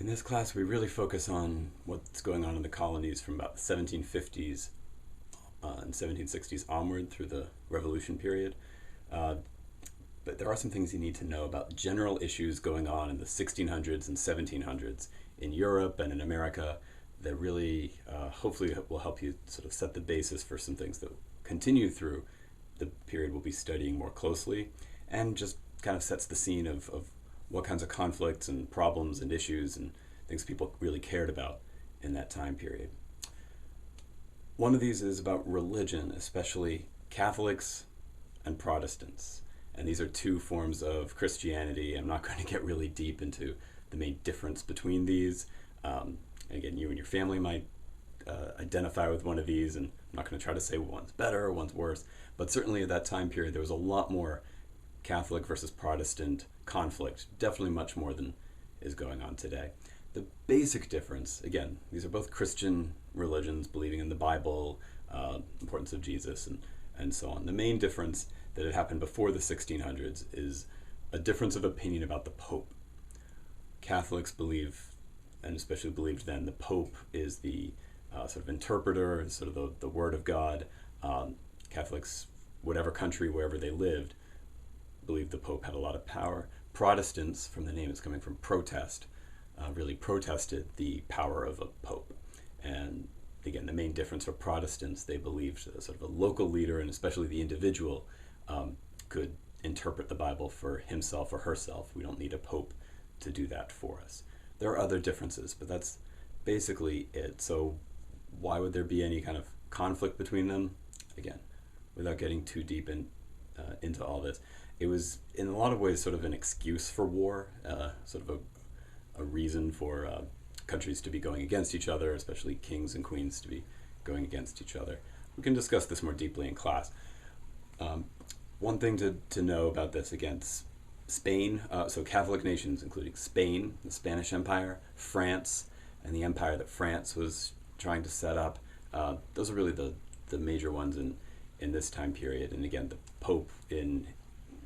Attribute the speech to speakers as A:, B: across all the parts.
A: In this class, we really focus on what's going on in the colonies from about the 1750s and 1760s onward through the Revolution period. But there are some things you need to know about general issues going on in the 1600s and 1700s in Europe and in America that really hopefully will help you sort of set the basis for some things that continue through the period we'll be studying more closely, and just kind of sets the scene of what kinds of conflicts and problems and issues and things people really cared about in that time period. One of these is about religion, especially Catholics and Protestants. And these are two forms of Christianity. I'm not going to get really deep into the main difference between these. Again, you and your family might identify with one of these, and I'm not going to try to say one's better or one's worse. But certainly at that time period, there was a lot more Catholic versus Protestant conflict, definitely much more than is going on today. The basic difference, again, these are both Christian religions, believing in the Bible, importance of Jesus, and so on. The main difference that had happened before the 1600s is a difference of opinion about the Pope. Catholics believe, and especially believed then, the Pope is the sort of interpreter, sort of the Word of God. Catholics, whatever country, wherever they lived, believed the Pope had a lot of power. Protestants, from the name it's coming from protest, really protested the power of a Pope. And again, the main difference for Protestants, they believed sort of a local leader, and especially the individual, could interpret the Bible for himself or herself. We don't need a Pope to do that for us. There are other differences, but that's basically it. So why would there be any kind of conflict between them? Again, without getting too deep into all this, it was in a lot of ways sort of an excuse for war, sort of a reason for countries to be going against each other, especially kings and queens to be going against each other. We can discuss this more deeply in class. One thing to know about this, again, Spain, so Catholic nations including Spain, the Spanish Empire, France, and the empire that France was trying to set up. Those are really the major ones in this time period. And again, the Pope in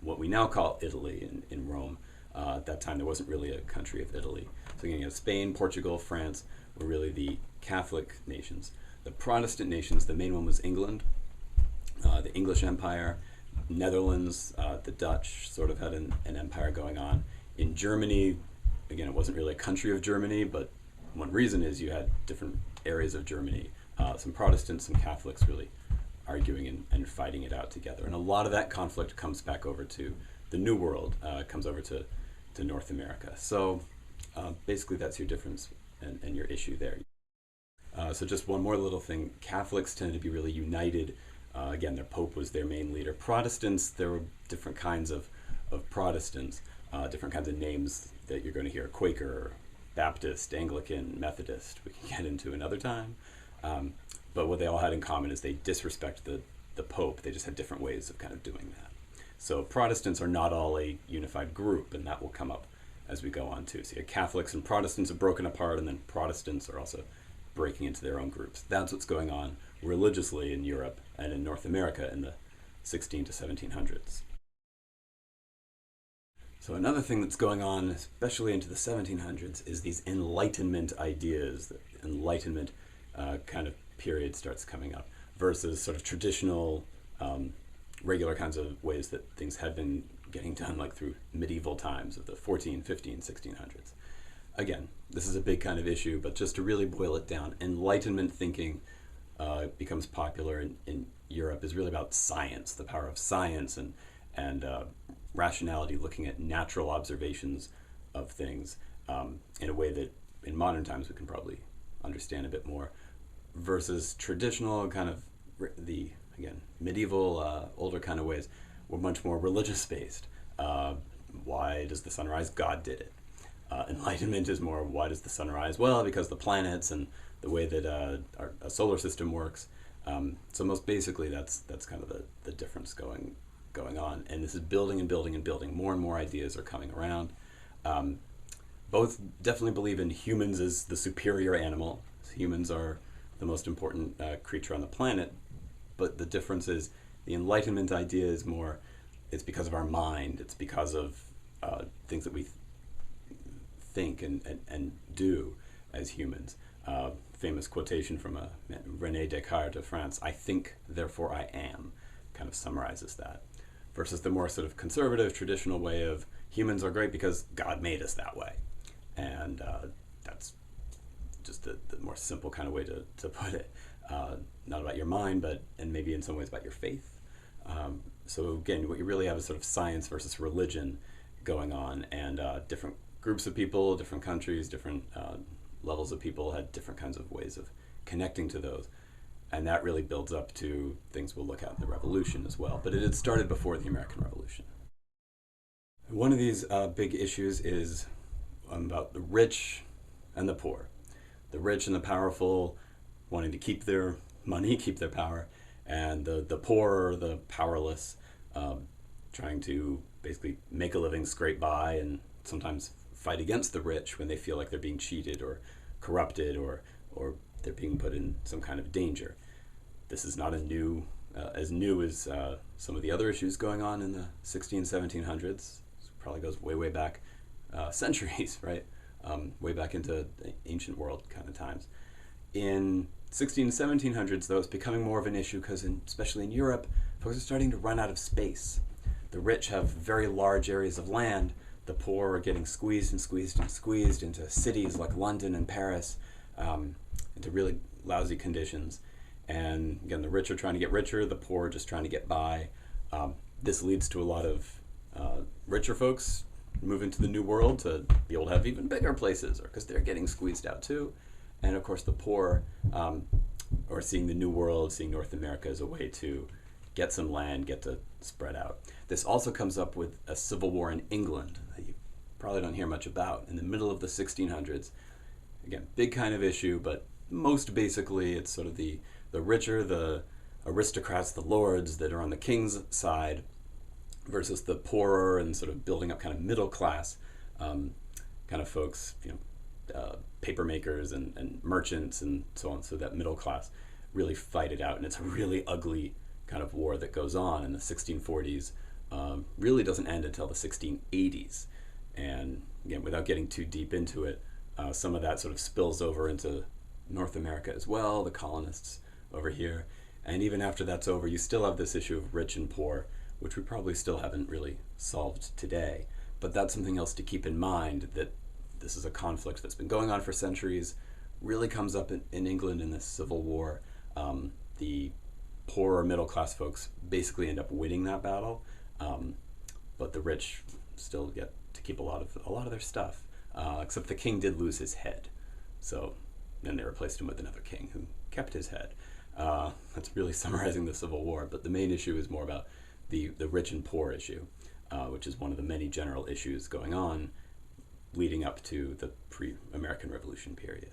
A: what we now call Italy, in Rome. At that time, there wasn't really a country of Italy. So again, Spain, Portugal, France were really the Catholic nations. The Protestant nations, the main one was England, the English Empire, Netherlands, the Dutch sort of had an empire going on. In Germany, again, it wasn't really a country of Germany, but one reason is you had different areas of Germany, some Protestants, some Catholics really arguing and fighting it out together. And a lot of that conflict comes back over to the New World, comes over to North America. So basically that's your difference and your issue there. So just one more little thing. Catholics tend to be really united. Again, their Pope was their main leader. Protestants, there were different kinds of Protestants, different kinds of names that you're going to hear: Quaker, Baptist, Anglican, Methodist. We can get into another time. But what they all had in common is they disrespect the Pope. They just had different ways of kind of doing that. So Protestants are not all a unified group, and that will come up as we go on too. So Catholics and Protestants have broken apart, and then Protestants are also breaking into their own groups. That's what's going on religiously in Europe and in North America in the 16 to 1700s. So another thing that's going on, especially into the 1700s, is these Enlightenment ideas. The Enlightenment kind of period starts coming up versus sort of traditional regular kinds of ways that things had been getting done, like through medieval times of the 14, 15, 1600s. Again, this is a big kind of issue, but just to really boil it down, Enlightenment thinking becomes popular in Europe is really about science, the power of science and rationality, looking at natural observations of things in a way that in modern times we can probably understand a bit more, versus traditional kind of the, again, medieval, older kind of ways were much more religious based. Why does the sun rise? God did it. Enlightenment is more, why does the sun rise? Well, because the planets and the way that our solar system works. So most basically, that's kind of the difference going on. And this is building and building and building. More and more ideas are coming around. Both definitely believe in humans as the superior animal. Humans are the most important creature on the planet. But the difference is the Enlightenment idea is more, it's because of our mind. It's because of things that we think and do as humans. Famous quotation from René Descartes of France, "I think, therefore I am," kind of summarizes that. Versus the more sort of conservative, traditional way of humans are great because God made us that way. And that's just the more simple kind of way to put it. Not about your mind, and maybe in some ways about your faith. So again, what you really have is sort of science versus religion going on, and different groups of people, different countries, different levels of people had different kinds of ways of connecting to those. And that really builds up to things we'll look at in the Revolution as well. But it had started before the American Revolution. One of these big issues is about the rich and the poor. The rich and the powerful wanting to keep their money, keep their power, and the poor, the powerless, trying to basically make a living, scrape by, and sometimes fight against the rich when they feel like they're being cheated or corrupted or they're being put in some kind of danger. This is not as new as some of the other issues going on in the 1700s. This probably goes way back, centuries, right? Way back into the ancient world kind of times. In 1700s, though, it's becoming more of an issue because, especially in Europe, folks are starting to run out of space. The rich have very large areas of land. The poor are getting squeezed into cities like London and Paris, into really lousy conditions. And again, the rich are trying to get richer, the poor are just trying to get by. This leads to a lot of richer folks moving to the New World to be able to have even bigger places, or because they're getting squeezed out too. And of course, the poor are seeing the New World, seeing North America as a way to get some land, get to spread out. This also comes up with a civil war in England that you probably don't hear much about in the middle of the 1600s. Again, big kind of issue, but most basically it's sort of the richer, the aristocrats, the lords that are on the king's side versus the poorer and sort of building up kind of middle class kind of folks, paper makers and merchants and so on. So that middle class really fight it out, and it's a really ugly kind of war that goes on in the 1640s. Really doesn't end until the 1680s. And again, without getting too deep into it, some of that sort of spills over into North America as well, the colonists over here. And even after that's over, you still have this issue of rich and poor, which we probably still haven't really solved today. But that's something else to keep in mind, that this is a conflict that's been going on for centuries, really comes up in England in this Civil War. The poorer middle class folks basically end up winning that battle, but the rich still get to keep a lot of their stuff, except the king did lose his head. So then they replaced him with another king who kept his head. That's really summarizing the Civil War, but the main issue is more about the rich and poor issue, which is one of the many general issues going on leading up to the pre-American Revolution period.